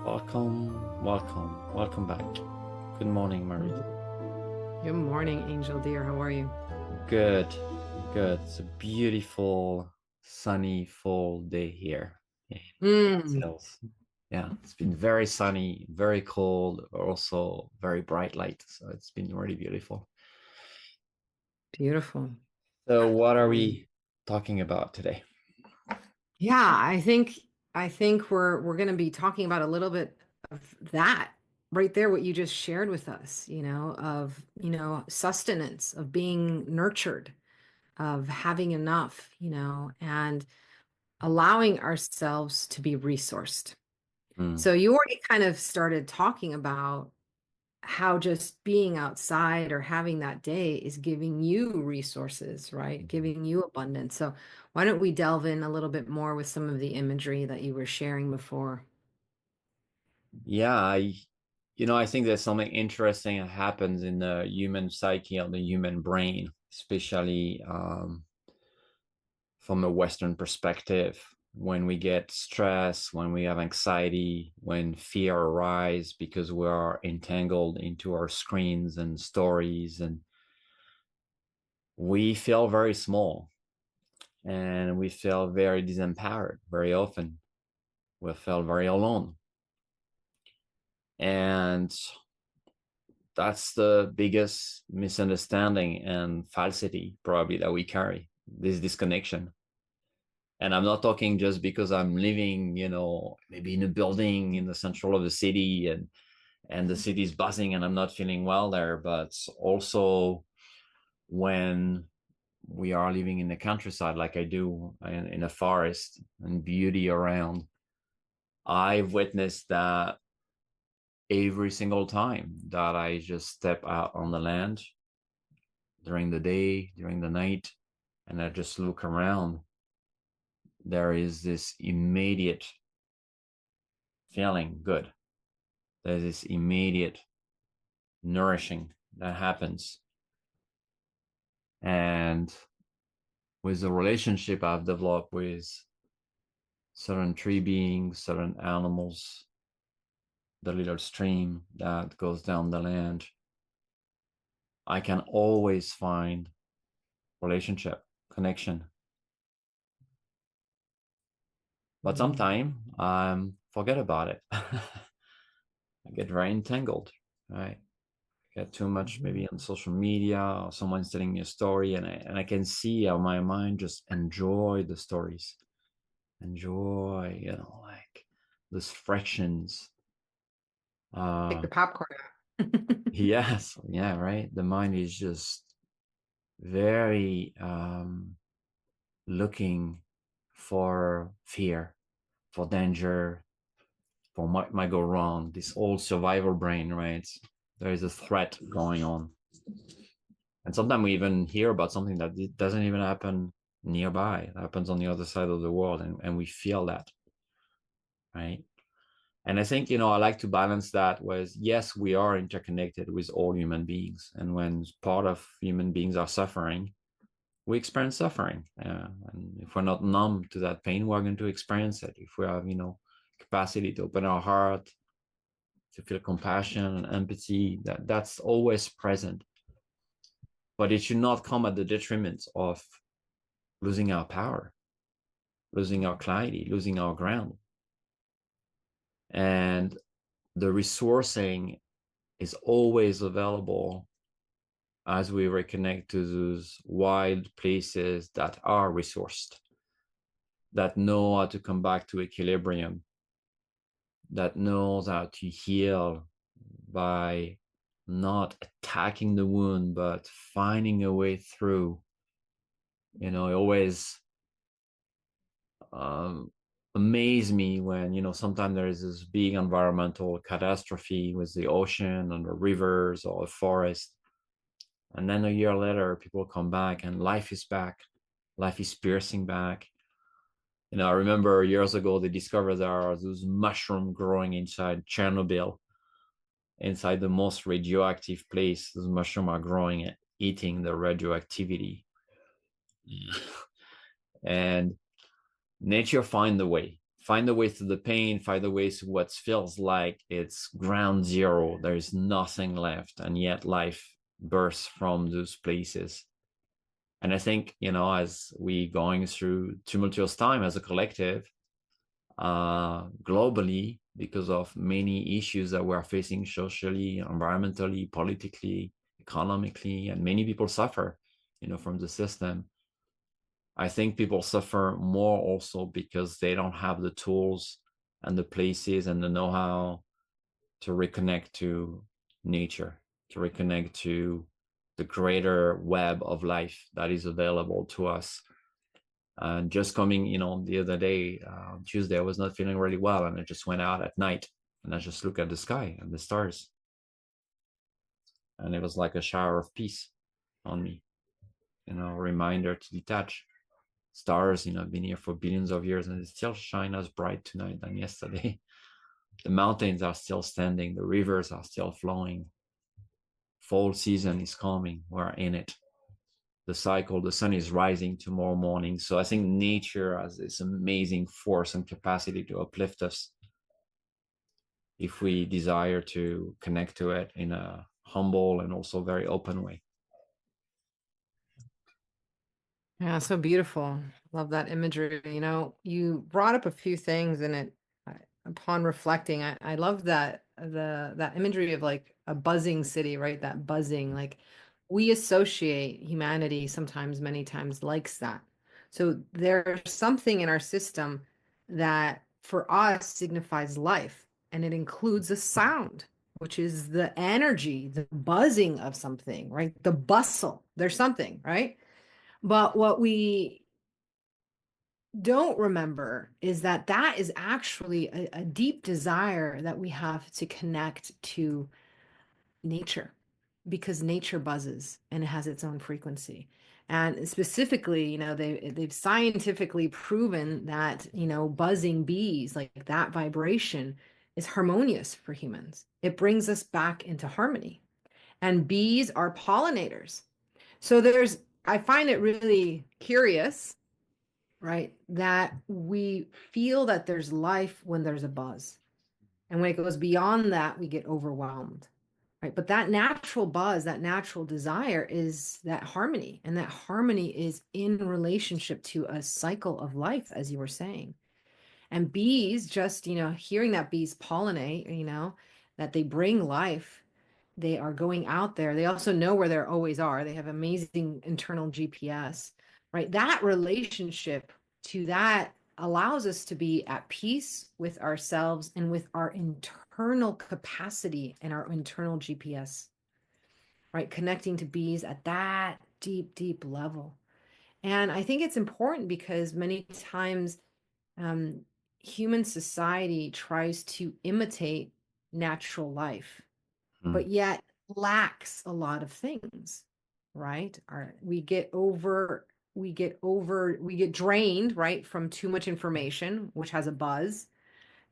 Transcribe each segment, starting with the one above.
Welcome back. Good morning, Marita. Good morning, Angel dear. How are you? Good, good. It's a beautiful, sunny fall day here in Mm, Hills. Yeah, it's been very sunny, very cold, also very bright light. So it's been really beautiful. beautiful. So, what are we talking about today? Yeah, I think we're going to be talking about a little bit of that right there, what you just shared with us, sustenance, of being nurtured, of having enough, and allowing ourselves to be resourced. Hmm. So you already kind of started talking about how just being outside or having that day is giving you resources, right? Giving you abundance. So why don't we delve in a little bit more with some of the imagery that you were sharing before? Yeah, I think there's something interesting that happens in the human psyche or the human brain, especially from a Western perspective. When we get stress, when we have anxiety, when fear arises because we are entangled into our screens and stories, and we feel very small and we feel very disempowered very often. We feel very alone. And that's the biggest misunderstanding and falsity probably that we carry, this disconnection. And I'm not talking just because I'm living, maybe in a building in the central of the city, and the city is buzzing and I'm not feeling well there, but also when we are living in the countryside like I do in a forest and beauty around. I've witnessed that every single time that I just step out on the land during the day, during the night, and I just look around, there is this immediate feeling good. There's this immediate nourishing that happens. And with the relationship I've developed with certain tree beings, certain animals, the little stream that goes down the land, I can always find relationship, connection. But Mm. sometimes I forget about it. I get very entangled, right? Get too much Mhm. maybe on social media or someone's telling me a story, and I can see how my mind just enjoy the stories, enjoy, like those fractions. Take Uh the popcorn out. yes, yeah, right. The mind is just very looking for fear, for danger, for what might go wrong. This old survival brain, right? There is a threat going on. And sometimes we even hear about something that doesn't even happen nearby. It happens on the other side of the world, and we feel that, right? And I think, I like to balance that with, yes, we are interconnected with all human beings. And when part of human beings are suffering, we experience suffering. And if we're not numb to that pain, we're going to experience it. If we have, capacity to open our heart, to feel compassion and empathy, that's always present. But it should not come at the detriment of losing our power, losing our clarity, losing our ground. And the resourcing is always available as we reconnect to those wild places that are resourced, that know how to come back to equilibrium, that knows how to heal by not attacking the wound, but finding a way through. It always um, amaze me when, sometimes there is this big environmental catastrophe with the ocean and the rivers or a forest. And then a year later, people come back and life is back. Life is piercing back. I remember years ago, they discovered there are those mushrooms growing inside Chernobyl, inside the most radioactive place. Those mushrooms are growing and eating the radioactivity. And nature find the way, find a way through the pain, find a way to what feels like it's ground zero. There's nothing left, and yet life bursts from those places. And I think, as we going through tumultuous time as a collective, globally, because of many issues that we're facing socially, environmentally, politically, economically, and many people suffer, from the system. I think people suffer more also because they don't have the tools and the places and the know-how to reconnect to nature, to reconnect to the greater web of life that is available to us. And just coming, the other day, Tuesday, I was not feeling really well, and I just went out at night and I just looked at the sky and the stars, and it was like a shower of peace on me. A reminder to detach. Stars, have been here for billions of years, and they still shine as bright tonight than yesterday. The mountains are still standing, the rivers are still flowing. Fall season is coming, we're in it. The cycle, the sun is rising tomorrow morning. So I think nature has this amazing force and capacity to uplift us if we desire to connect to it in a humble and also very open way. Yeah, so beautiful. Love that imagery. You brought up a few things in it. Upon reflecting, I love that imagery of like a buzzing city, right? That buzzing, like we associate humanity sometimes, many times likes that. So there's something in our system that for us signifies life, and it includes a sound, which is the energy, the buzzing of something, right? The bustle. There's something, right? But what we don't remember is that that is actually a deep desire that we have to connect to nature, because nature buzzes and it has its own frequency. And specifically, they've scientifically proven that, buzzing bees, like that vibration, is harmonious for humans. It brings us back into harmony. And bees are pollinators. So I find it really curious, right, that we feel that there's life when there's a buzz. And when it goes beyond that, we get overwhelmed, right? But that natural buzz, that natural desire is that harmony. And that harmony is in relationship to a cycle of life, as you were saying. And bees, just, hearing that bees pollinate, that they bring life, they are going out there. They also know where they always are. They have amazing internal GPS, right? That relationship to that allows us to be at peace with ourselves and with our internal capacity and our internal GPS, right? Connecting to bees at that deep, deep level. And I think it's important because many times um, human society tries to imitate natural life, but yet lacks a lot of things, right? We get drained, right, from too much information, which has a buzz,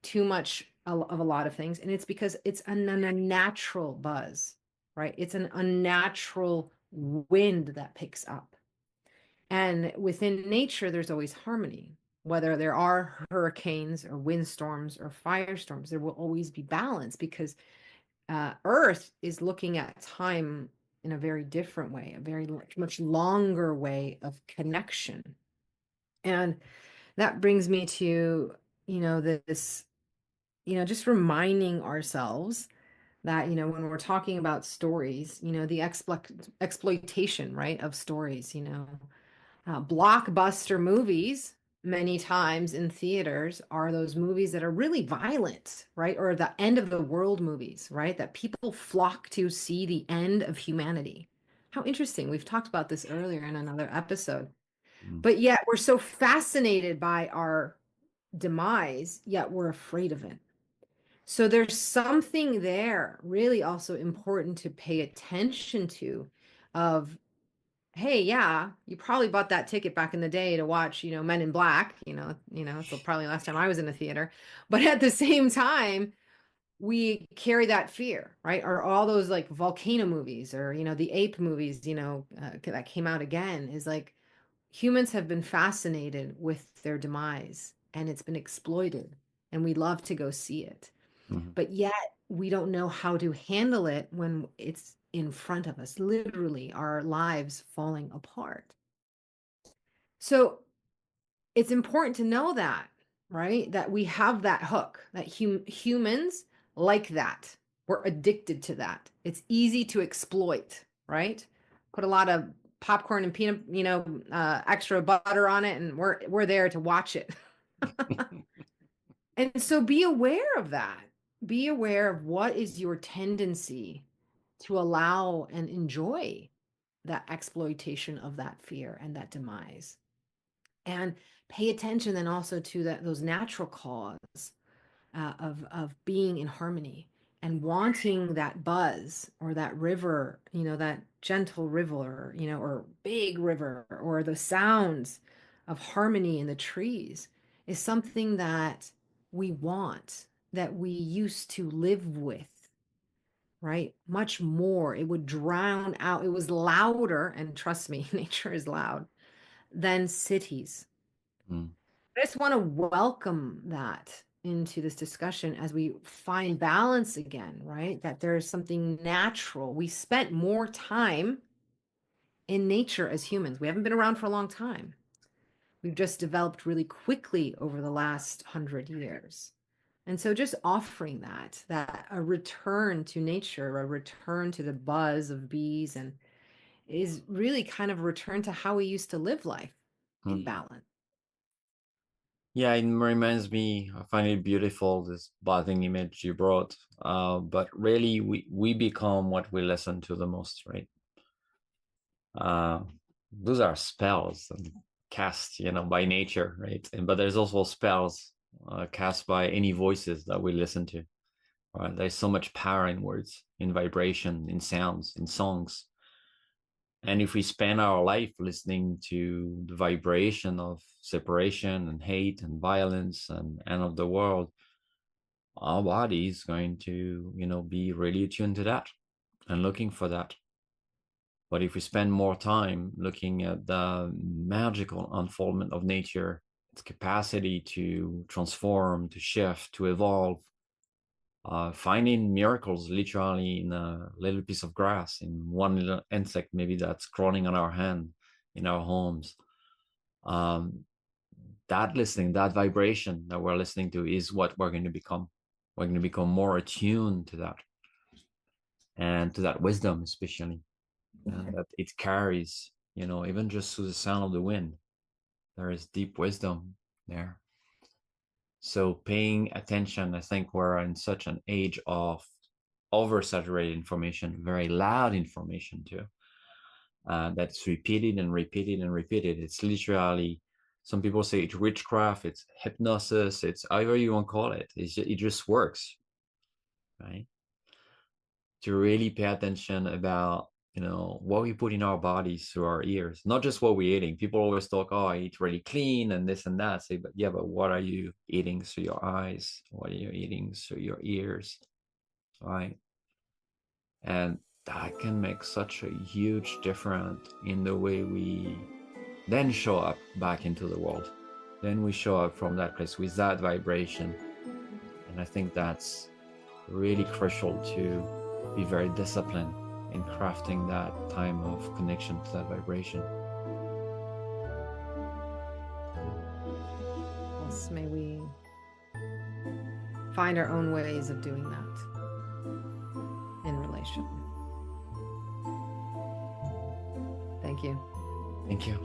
too much of a lot of things. And it's because it's an unnatural buzz, right? It's an unnatural wind that picks up. And within nature, there's always harmony. Whether there are hurricanes or windstorms or firestorms, there will always be balance because Earth is looking at time in a very different way, a very much longer way of connection. And that brings me to, this, just reminding ourselves that, when we're talking about stories, the exploitation, right, of stories, blockbuster movies many times in theaters are those movies that are really violent, right? Or the end of the world movies, right? That people flock to see the end of humanity. How interesting. We've talked about this earlier in another episode. But yet we're so fascinated by our demise, yet we're afraid of it. So there's something there really also important to pay attention to of, hey, yeah, you probably bought that ticket back in the day to watch, Men in Black, it's probably the last time I was in a theater. But at the same time, we carry that fear, right? Or all those like volcano movies or, the ape movies, that came out again is like humans have been fascinated with their demise. and it's been exploited, and we love to go see it. Mm-hmm. But yet we don't know how to handle it when it's in front of us, literally our lives falling apart. So it's important to know that, right? That we have that hook, that humans like that. We're addicted to that. It's easy to exploit, right? Put a lot of popcorn and peanut, extra butter on it, and we're there to watch it. And so be aware of that. Be aware of what is your tendency to allow and enjoy that exploitation of that fear and that demise. And pay attention then also to those natural cause of being in harmony and wanting that buzz or that river, that gentle river, or big river, or the sounds of harmony in the trees is something that we want, that we used to live with, right? Much more. It would drown out, it was louder, and trust me, nature is loud, than cities. Mm. I just want to welcome that into this discussion as we find balance again, right? That there's something natural. We spent more time in nature as humans. We haven't been around for a long time. We've just developed really quickly over the last 100 years. And so just offering that a return to nature, a return to the buzz of bees, and is really kind of a return to how we used to live life in Mm. balance. Yeah, it reminds me, I find it beautiful, this bathing image you brought. But really, we become what we listen to the most, right? Uh, those are spells and cast, by nature, right? But there's also spells cast by any voices that we listen to. Right? There's so much power in words, in vibration, in sounds, in songs. And if we spend our life listening to the vibration of separation and hate and violence and end of the world, our body is going to, be really attuned to that and looking for that. But if we spend more time looking at the magical unfoldment of nature, its capacity to transform, to shift, to evolve, finding miracles literally in a little piece of grass, in one little insect maybe that's crawling on our hand in our homes. That listening, that vibration that we're listening to is what we're going to become. We're going to become more attuned to that and to that wisdom, especially, and that it carries, even just through the sound of the wind. There is deep wisdom there. So paying attention, I think we're in such an age of oversaturated information, very loud information too, that's repeated and repeated and repeated. It's literally, some people say it's witchcraft, it's hypnosis, it's however you want to call it. It just works, right? To really pay attention about, what we put in our bodies through our ears, not just what we're eating. People always talk, oh, I eat really clean and this and that. Say, but yeah, but what are you eating through your eyes? What are you eating through your ears? Right? And that can make such a huge difference in the way we then show up back into the world. Then we show up from that place with that vibration. And I think that's really crucial to be very disciplined in crafting that time of connection to that vibration. Yes, may we find our own ways of doing that in relation. Thank you. Thank you.